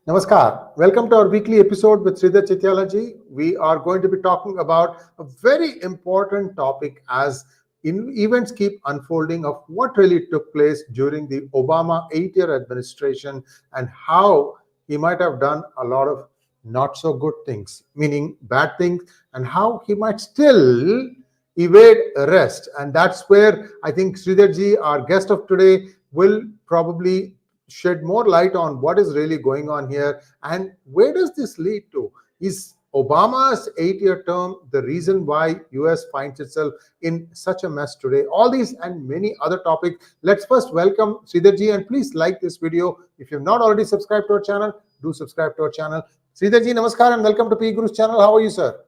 Namaskar. Welcome to our weekly episode with Sridhar Chityala ji. We are going to be talking about a very important topic as events keep unfolding of what really took place during the Obama 8-year administration and how he might have done a lot of not so good things, meaning bad things, and how he might still evade arrest. And that's where I think Sridhar ji, our guest of today, will probably shed more light on what is really going on here and where does this lead to. Is Obama's 8-year term the reason why US finds itself in such a mess today? All these and many other topics. Let's first welcome Sridhar ji, and please like this video. If you've not already subscribed to our channel, do subscribe to our channel. Sridhar ji, namaskar and welcome to PGurus channel. How are you, sir?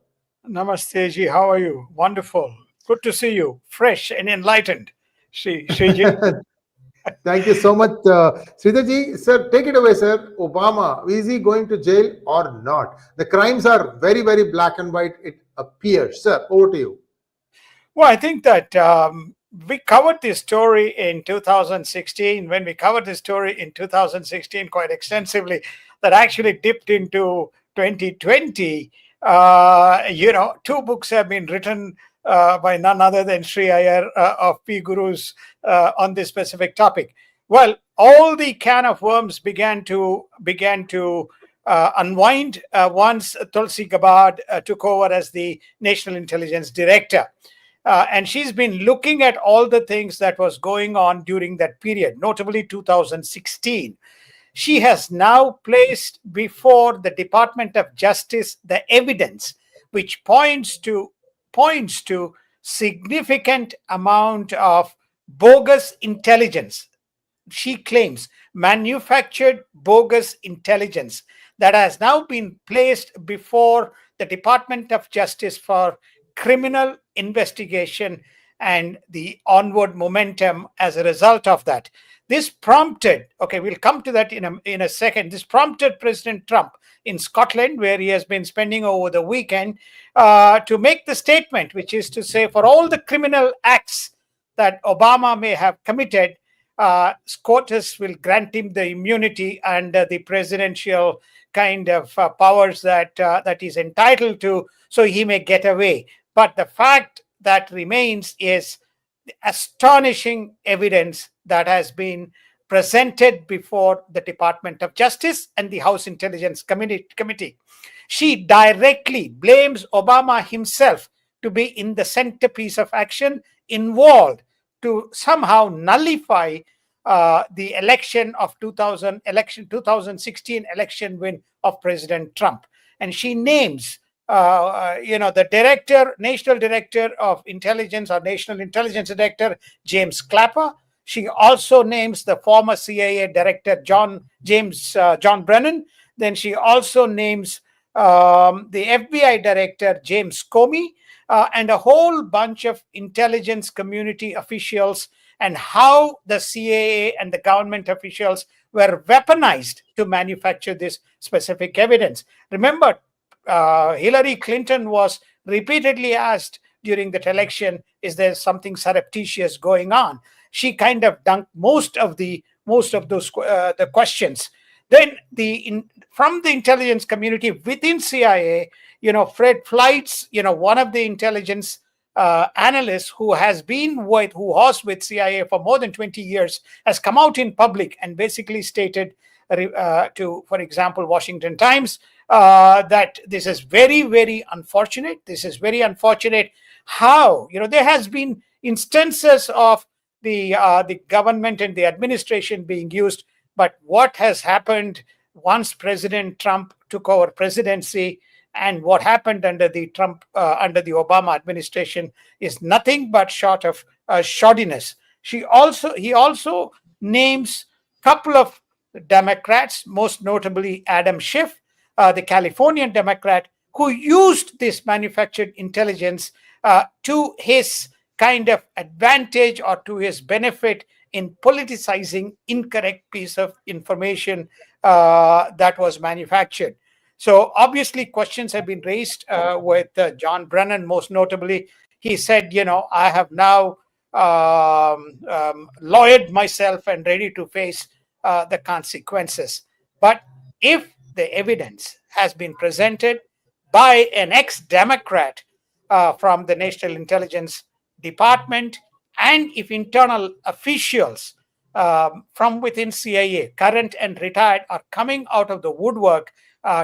Namaste ji, how are you? Wonderful. Good to see you. Fresh and enlightened. Sree ji. Thank you so much, Sridhar ji. Sir, take it away, sir. Obama, is he going to jail or not? The crimes are very, very black and white, it appears. Sir, over to you. Well, I think that we covered this story in 2016. When we covered this story in 2016 quite extensively, that actually dipped into 2020. Two books have been written by none other than Sree Iyer of PGurus on this specific topic. Well, all the can of worms began to unwind once 𝗟𝗡𝗙 𝗲𝗵 took over as the National Intelligence Director. And she's been looking at all the things that was going on during that period, notably 2016. She has now placed before the Department of Justice the evidence which points to significant amount of bogus intelligence. She claims manufactured bogus intelligence that has now been placed before the Department of Justice for criminal investigation and the onward momentum as a result of that. This prompted, we'll come to that in a second. This prompted President Trump in Scotland, where he has been spending over the weekend, to make the statement, which is to say, for all the criminal acts that Obama may have committed, SCOTUS will grant him the immunity and the presidential kind of powers that he's entitled to, so he may get away. But the fact that remains is the astonishing evidence that has been presented before the Department of Justice and the House Intelligence Committee. She directly blames Obama himself to be in the centerpiece of action involved to somehow nullify the election of 2016 election win of President Trump. And she names the National Director of Intelligence or National Intelligence Director, James Clapper. She also names the former CIA Director, John Brennan. Then she also names the FBI Director, James Comey, and a whole bunch of intelligence community officials, and how the CIA and the government officials were weaponized to manufacture this specific evidence. Remember, Hillary Clinton was repeatedly asked during that election, is there something surreptitious going on? She kind of dunked most of those the questions. Then from the intelligence community within CIA, Fred Fleitz, one of the intelligence analysts who was with CIA for more than 20 years, has come out in public and basically stated to, for example, Washington Times, that this is very, very unfortunate. This is very unfortunate how, there has been instances of the government and the administration being used, but what has happened once President Trump took over presidency and what happened under the Obama administration is nothing but short of shoddiness. He also names a couple of Democrats, most notably Adam Schiff, the Californian Democrat, who used this manufactured intelligence to his kind of advantage or to his benefit in politicizing incorrect piece of information that was manufactured. So obviously questions have been raised with John Brennan, most notably. He said, I have now lawyered myself and ready to face the consequences. But if the evidence has been presented by an ex-Democrat from the National Intelligence Department, and if internal officials from within CIA, current and retired, are coming out of the woodwork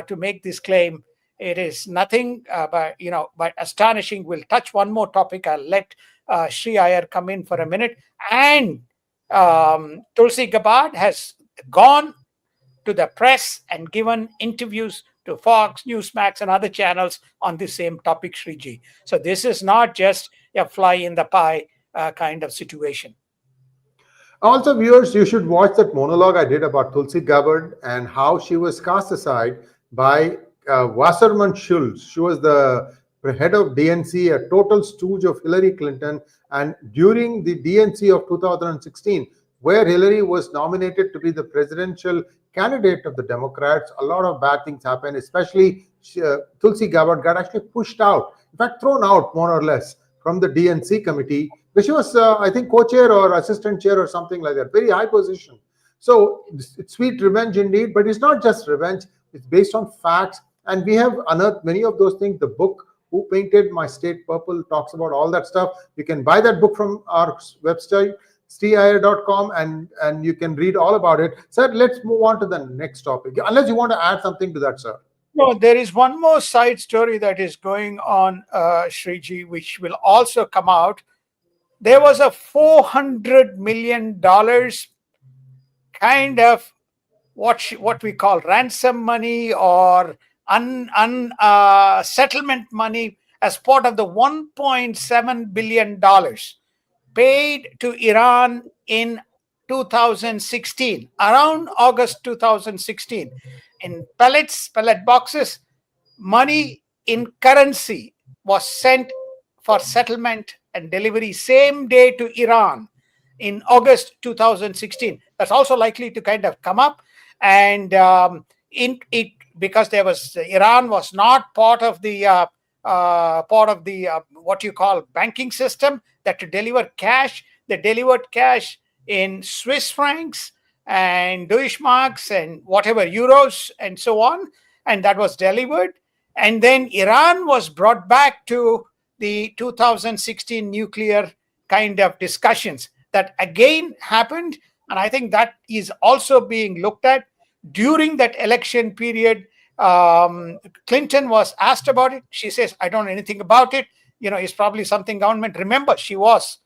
to make this claim, it is nothing but astonishing. We'll touch one more topic. I'll let Sree Iyer come in for a minute. And 𝗤𝗙𝗿 𝗍𝗏 has gone to the press and given interviews to Fox, Newsmax, and other channels on the same topic, Sriji. So this is not just a fly in the pie kind of situation. Also, viewers, you should watch that monologue I did about 𝗤𝗙c𝗍 𝗍𝗏 and how she was cast aside by Wasserman Schultz. She was the head of DNC, a total stooge of Hillary Clinton. And during the DNC of 2016, where Hillary was nominated to be the presidential candidate of the Democrats, a lot of bad things happened, especially 𝗤𝗙c𝗍 𝗍𝗏 got actually pushed out, in fact, thrown out more or less from the DNC committee. She was, I think, co-chair or assistant chair or something like that, very high position. So it's sweet revenge indeed, but it's not just revenge. It's based on facts. And we have unearthed many of those things. The book, Who Painted My State Purple, talks about all that stuff. You can buy that book from our website, 𝗤𝗢𝗏𝗏.com, and you can read all about it. Sir, let's move on to the next topic. Unless you want to add something to that, sir. No, there is one more side story that is going on, Sriji, which will also come out. There was a $400 million kind of what we call ransom money or settlement money as part of the $1.7 billion paid to Iran in 2016, around August 2016, in pellet boxes. Money in currency was sent for settlement and delivery same day to Iran in August 2016. That's also likely to kind of come up. And because Iran was not part of the what you call banking system that to deliver cash. They delivered cash in Swiss francs and Deutschmarks and whatever euros and so on, and that was delivered. And then Iran was brought back to the 2016 nuclear kind of discussions that again happened. And I think that is also being looked at during that election period. Clinton was asked about it. She says, I don't know anything about it. It's probably something government. Remember, she was,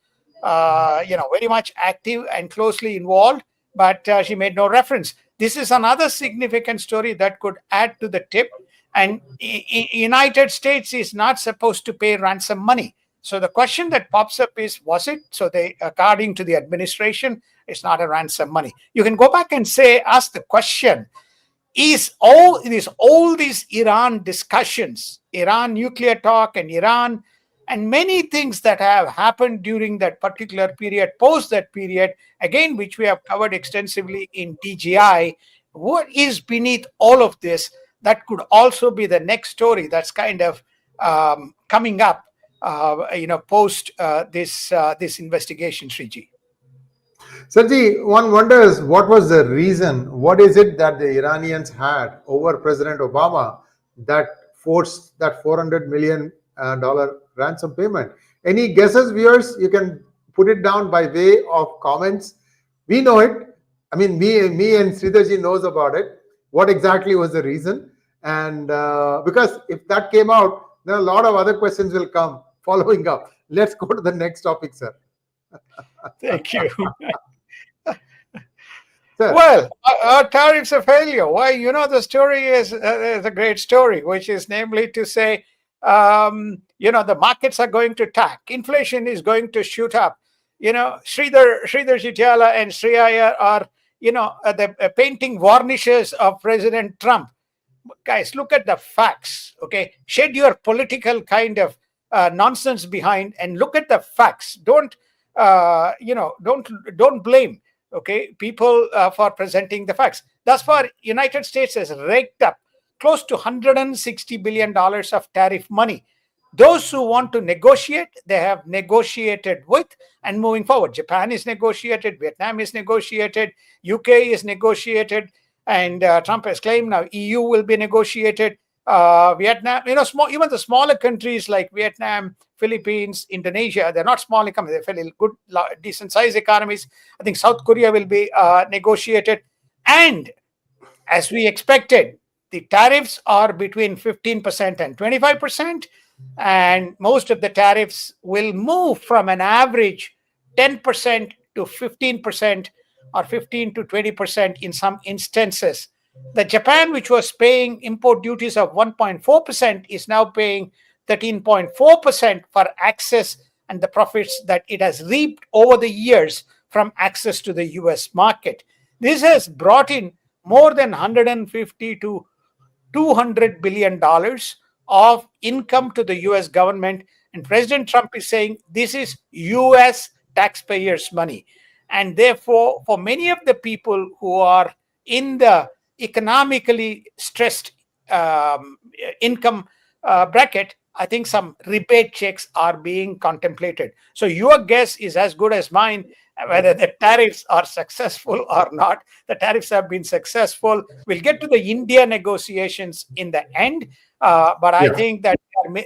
very much active and closely involved, but she made no reference. This is another significant story that could add to the tip. And United States is not supposed to pay ransom money. So the question that pops up is, was it? So according to the administration, it's not a ransom money. You can go back and ask the question, is all these Iran discussions, Iran nuclear talk and Iran, and many things that have happened during that particular period, post that period, again, which we have covered extensively in DGI, what is beneath all of this? That could also be the next story that's kind of coming up, post this investigation, Sriji. Sanji, one wonders what was the reason? What is it that the Iranians had over President Obama that forced that $400 million ransom payment? Any guesses, viewers? You can put it down by way of comments. We know it. I mean, me and Sridharji knows about it. What exactly was the reason? And because if that came out, then a lot of other questions will come following up. Let's go to the next topic, sir. Thank you. Well, our tariffs are failure. Why? The story is a great story, which is namely to say, the markets are going to tack. Inflation is going to shoot up. Sridhar Chityala and Sree Iyer are, the painting varnishes of President Trump. Guys, look at the facts, okay? Shed your political kind of nonsense behind and look at the facts. Don't blame, okay, people for presenting the facts. Thus far, United States has raked up close to $160 billion of tariff money. Those who want to negotiate, they have negotiated with and moving forward. Japan is negotiated, Vietnam is negotiated, UK is negotiated, And Trump has claimed now EU will be negotiated. Vietnam, even the smaller countries like Vietnam, Philippines, Indonesia, they're not small economies, they're fairly good, decent sized economies. I think South Korea will be negotiated. And as we expected, the tariffs are between 15% and 25%. And most of the tariffs will move from an average 10% to 15% or 15 to 20% in some instances. The Japan, which was paying import duties of 1.4%, is now paying 13.4% for access and the profits that it has reaped over the years from access to the US market. This has brought in more than 150 to $200 billion of income to the US government. And President Trump is saying this is US taxpayers' money. And therefore, for many of the people who are in the economically stressed income bracket, I think some rebate checks are being contemplated. So your guess is as good as mine whether the tariffs are successful or not. The tariffs have been successful. We'll get to the India negotiations in the end, but I think that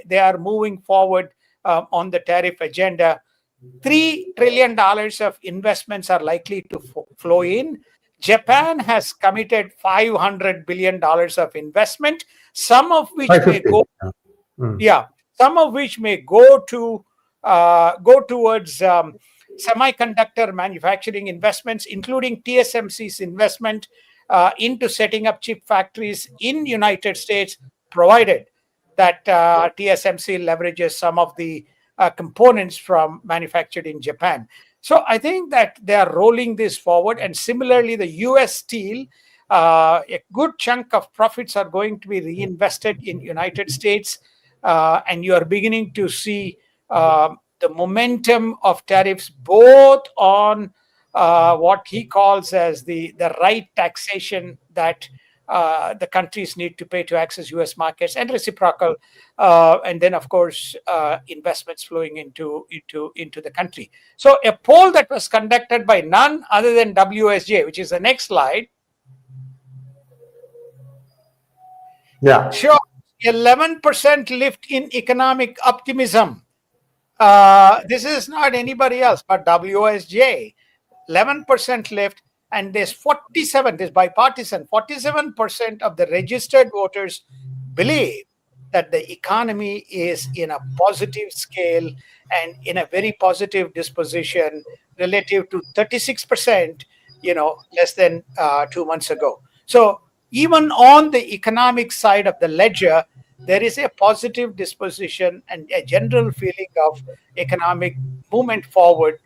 they are moving forward on the tariff agenda. $3 trillion of investments are likely to flow in. Japan has committed $500 billion of investment, some of which may go, some of which may go towards semiconductor manufacturing investments, including TSMC's investment into setting up chip factories in United States, provided that TSMC leverages some of the components from manufactured in Japan. So I think that they are rolling this forward. And similarly, the US Steel, a good chunk of profits are going to be reinvested in United States. And you are beginning to see the momentum of tariffs both on what he calls as the right taxation that the countries need to pay to access US markets and reciprocal, and then of course investments flowing into the country. So a poll that was conducted by none other than WSJ, which is the next slide, shows 11% lift in economic optimism. This is not anybody else but WSJ. 11% lift. And there's 47, this bipartisan, 47% of the registered voters believe that the economy is in a positive scale and in a very positive disposition relative to 36%, less than 2 months ago. So even on the economic side of the ledger, there is a positive disposition and a general feeling of economic movement forward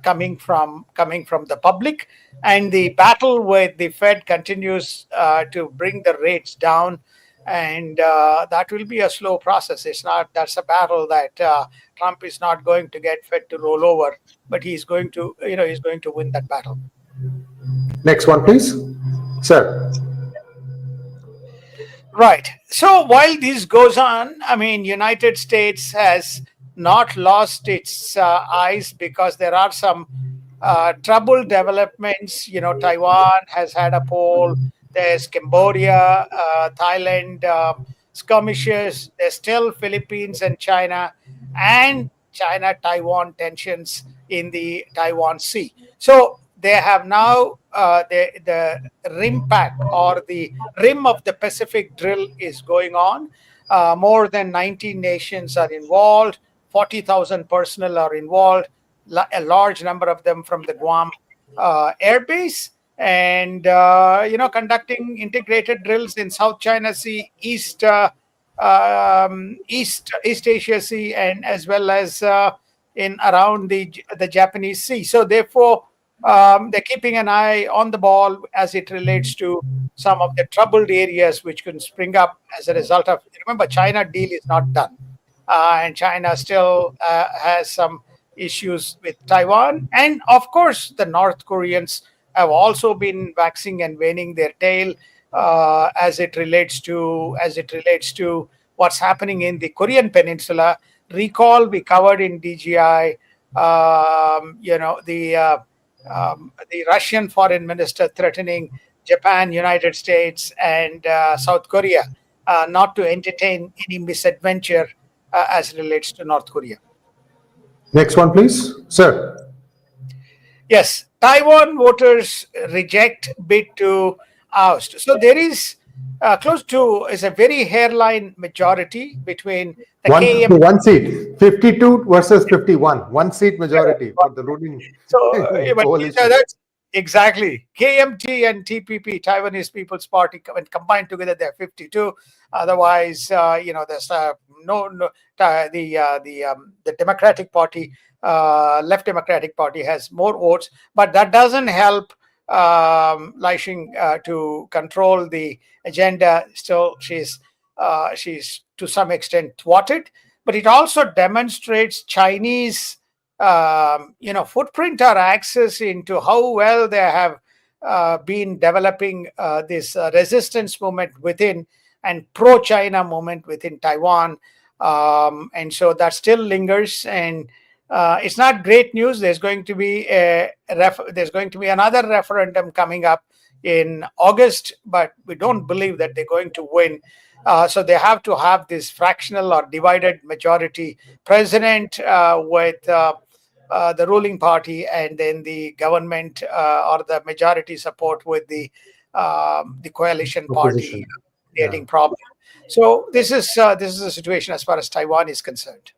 coming from the public. And the battle with the Fed continues to bring the rates down, and that will be a slow process. That's a battle that Trump is not going to get Fed to roll over, but he's going to win that battle. Next one, please, sir. Right. So while this goes on, I mean, United States has not lost its eyes, because there are some troubled developments. Taiwan has had a poll. There's Cambodia, Thailand, skirmishes. There's still Philippines and China, and China-Taiwan tensions in the Taiwan Sea. So they have now the rim pack, or the rim of the Pacific drill, is going on. More than 90 nations are involved. 40,000 personnel are involved. A large number of them from the Guam Air Base, and conducting integrated drills in South China Sea, East Asia Sea, and as well as in around the Japanese Sea. So therefore, they're keeping an eye on the ball as it relates to some of the troubled areas which can spring up as a result of. Remember, China deal is not done, and China still has some issues with Taiwan. And of course, the North Koreans have also been waxing and waning their tail as it relates to what's happening in the Korean Peninsula. Recall, we covered in DGI, the Russian foreign minister threatening Japan, United States, and South Korea not to entertain any misadventure as relates to North Korea. Next one, please. Sir. Yes, Taiwan voters reject bid to oust. So there is close to is a very hairline majority between the one seat, 52 versus 51, one seat majority for the ruling coalition. So that's exactly KMT and TPP, Taiwanese People's Party, when combined together, they're 52. Otherwise, there's the Democratic Party, Left Democratic Party has more votes, but that doesn't help 𝗟𝗡𝗅 to control the agenda. Still, she's to some extent thwarted, but it also demonstrates Chinese footprint or access into how well they have been developing this resistance movement within and pro-China movement within Taiwan, and so that still lingers. And it's not great news. There's going to be another referendum coming up in August, but we don't believe that they're going to win. So they have to have this fractional or divided majority president with the ruling party, and then the government or the majority support with the coalition party creating problem. So this is the situation as far as Taiwan is concerned.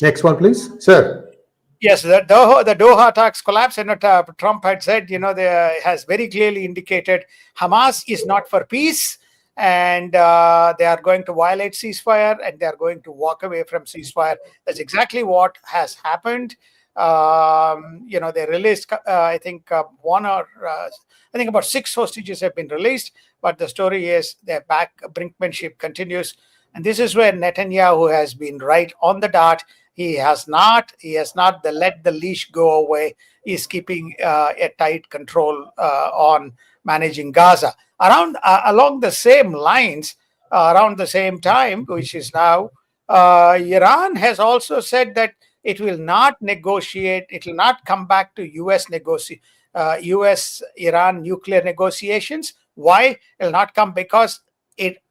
Next one, please, sir. Yes, the Doha talks collapse. Senator Trump had said, has very clearly indicated Hamas is not for peace, and they are going to violate ceasefire, and they are going to walk away from ceasefire. That's exactly what has happened. They released, I think about 6 hostages have been released, but the story is their brinkmanship continues. And this is where Netanyahu has been right on the dot. He has not let the leash go away. He's keeping a tight control on managing Gaza. Along the same lines, around the same time, which is now, Iran has also said that it will not negotiate. It will not come back to U.S.-Iran nuclear negotiations. Why? It will not come because it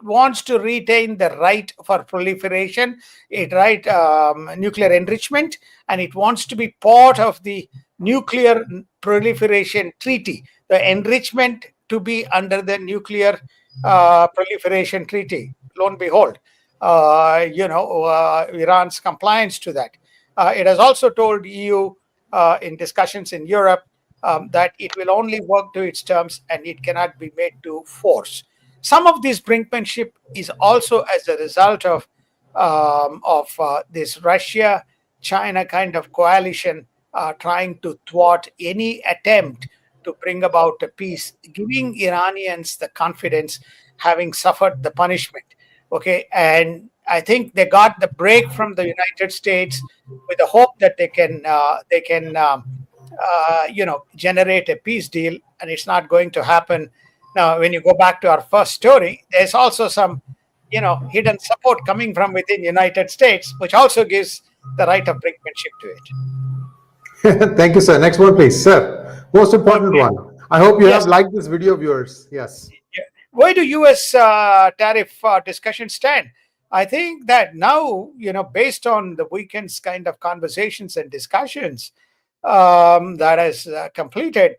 wants to retain the right for proliferation, nuclear enrichment, and it wants to be part of the nuclear proliferation treaty. The enrichment to be under the nuclear proliferation treaty. Lo and behold, Iran's compliance to that. It has also told EU in discussions in Europe that it will only work to its terms and it cannot be made to force. Some of this brinkmanship is also as a result of this Russia-China kind of coalition trying to thwart any attempt to bring about a peace, giving Iranians the confidence, having suffered the punishment. Okay, and I think they got the break from the United States with the hope that they can generate a peace deal, and it's not going to happen. Now, when you go back to our first story, there's also some, hidden support coming from within United States, which also gives the right of brinkmanship to it. Thank you, sir. Next one, please, sir. Most important one. I hope you have liked this video of yours. Yes. Where do U.S. tariff discussions stand? I think that now, based on the weekend's kind of conversations and discussions that has completed,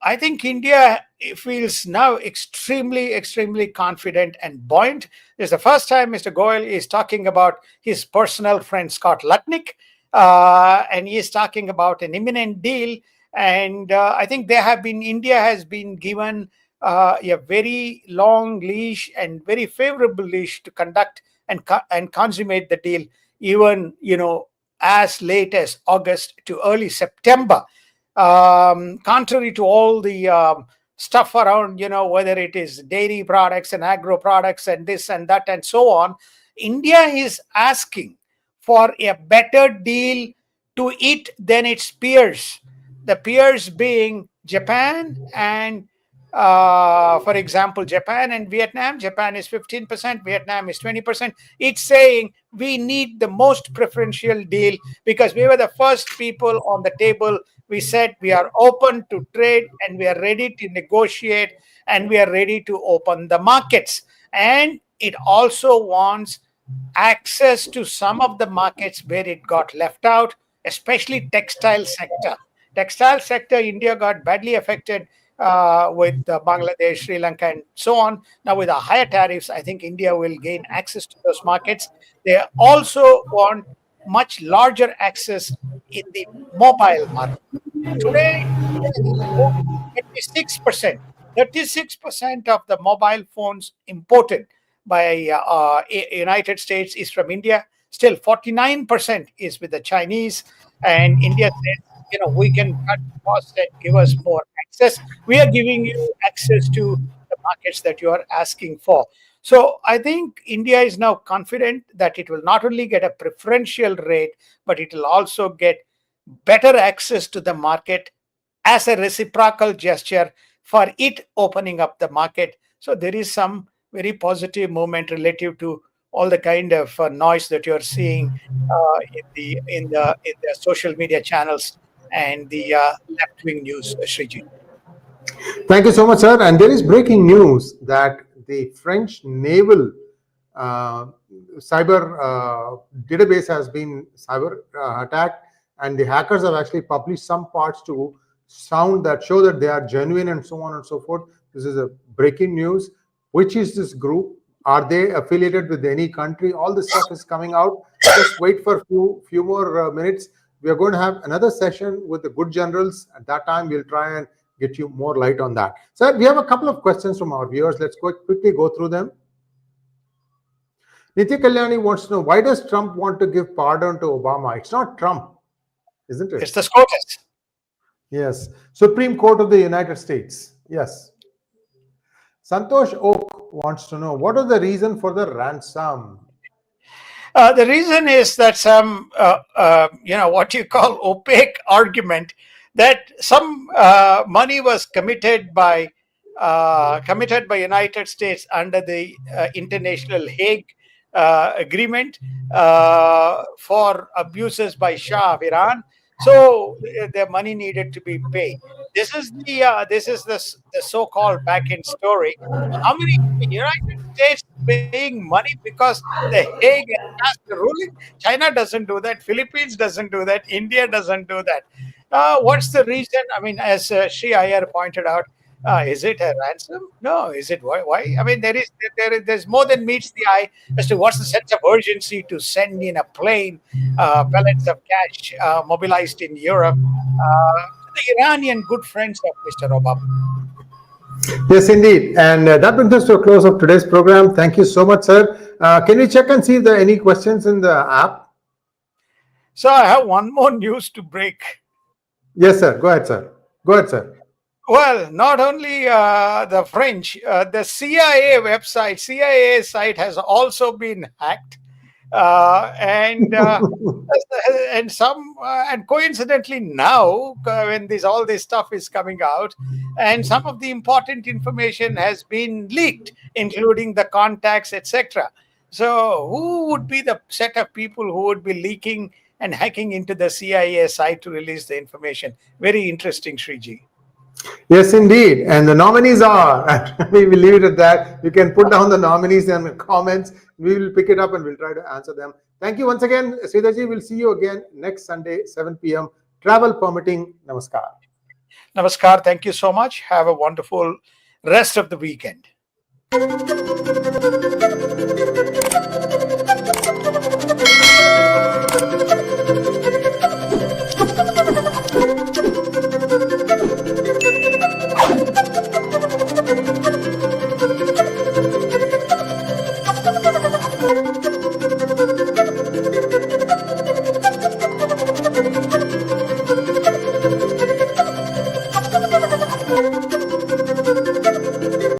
I think India feels now extremely, extremely confident and buoyant. This is the first time Mr. Goyal is talking about his personal friend, Scott Lutnick, and he is talking about an imminent deal. And I think India has been given a very long leash and very favorable leash to conduct and consummate the deal, even, as late as August to early September. Contrary to all the stuff around, whether it is dairy products and agro products and this and that and so on, India is asking for a better deal to it than its peers. The peers being Japan and, for example, Japan and Vietnam. Japan is 15%, Vietnam is 20%. It's saying we need the most preferential deal because we were the first people on the table we said we are open to trade and we are ready to negotiate and we are ready to open the markets. And it also wants access to some of the markets where it got left out, especially textile sector. Textile sector, India got badly affected with Bangladesh, Sri Lanka, and so on. Now, with the higher tariffs, I think India will gain access to those markets. They also want much larger access in the mobile market. Today, India is only 36% of the mobile phones imported by United States is from India. Still, 49% is with the Chinese, and India says, we can cut costs and give us more access. We are giving you access to the markets that you are asking for. So I think India is now confident that it will not only get a preferential rate, but it will also get better access to the market as a reciprocal gesture for it opening up the market. So there is some very positive movement relative to all the kind of noise that you're seeing in the social media channels and the left-wing news, Sriji. Thank you so much, sir. And there is breaking news that the French naval cyber database has been cyber attacked, and the hackers have actually published some parts to show that they are genuine and so on and so forth. This is a breaking news. Which is this group? Are they affiliated with any country? All this stuff is coming out. Just wait for a few more minutes. We are going to have another session with the good generals. At that time, we'll try and get you more light on that. Sir, we have a couple of questions from our viewers. Let's quickly go through them. Nitya Kalyani wants to know, why does Trump want to give pardon to Obama? It's not Trump, isn't it? It's the SCOTUS. Yes. Supreme Court of the United States. Yes. Santosh Oak wants to know, what is the reason for the ransom? The reason is that some, what you call opaque argument that some money was committed by United States under the International Hague Agreement for abuses by Shah of Iran. So the money needed to be paid. This is the so-called back-end story. How many United States paying money because the Hague has passed the ruling? China doesn't do that. Philippines doesn't do that. India doesn't do that. What's the reason? I mean, as Sree Iyer pointed out, is it a ransom? No. Is it why? I mean, there's more than meets the eye as to what's the sense of urgency to send in a plane, pellets of cash mobilized in Europe to the Iranian good friends of Mr. Obama. Yes, indeed. And that brings us to a close of today's program. Thank you so much, sir. Can we check and see if there are any questions in the app? So I have one more news to break. Yes, sir. Go ahead, sir. Go ahead, sir. Well, not only the French, the CIA website, CIA site has also been hacked, and coincidentally now, when all this stuff is coming out, and some of the important information has been leaked, including the contacts, etc. So, who would be the set of people who would be leaking and hacking into the CIA site to release the information? Very interesting, Sriji. Yes, indeed. And the nominees are, we will leave it at that. You can put down the nominees in the comments. We will pick it up and we'll try to answer them. Thank you once again, Sridharji. We'll see you again next Sunday, 7 p.m. Travel permitting. Namaskar. Namaskar. Thank you so much. Have a wonderful rest of the weekend.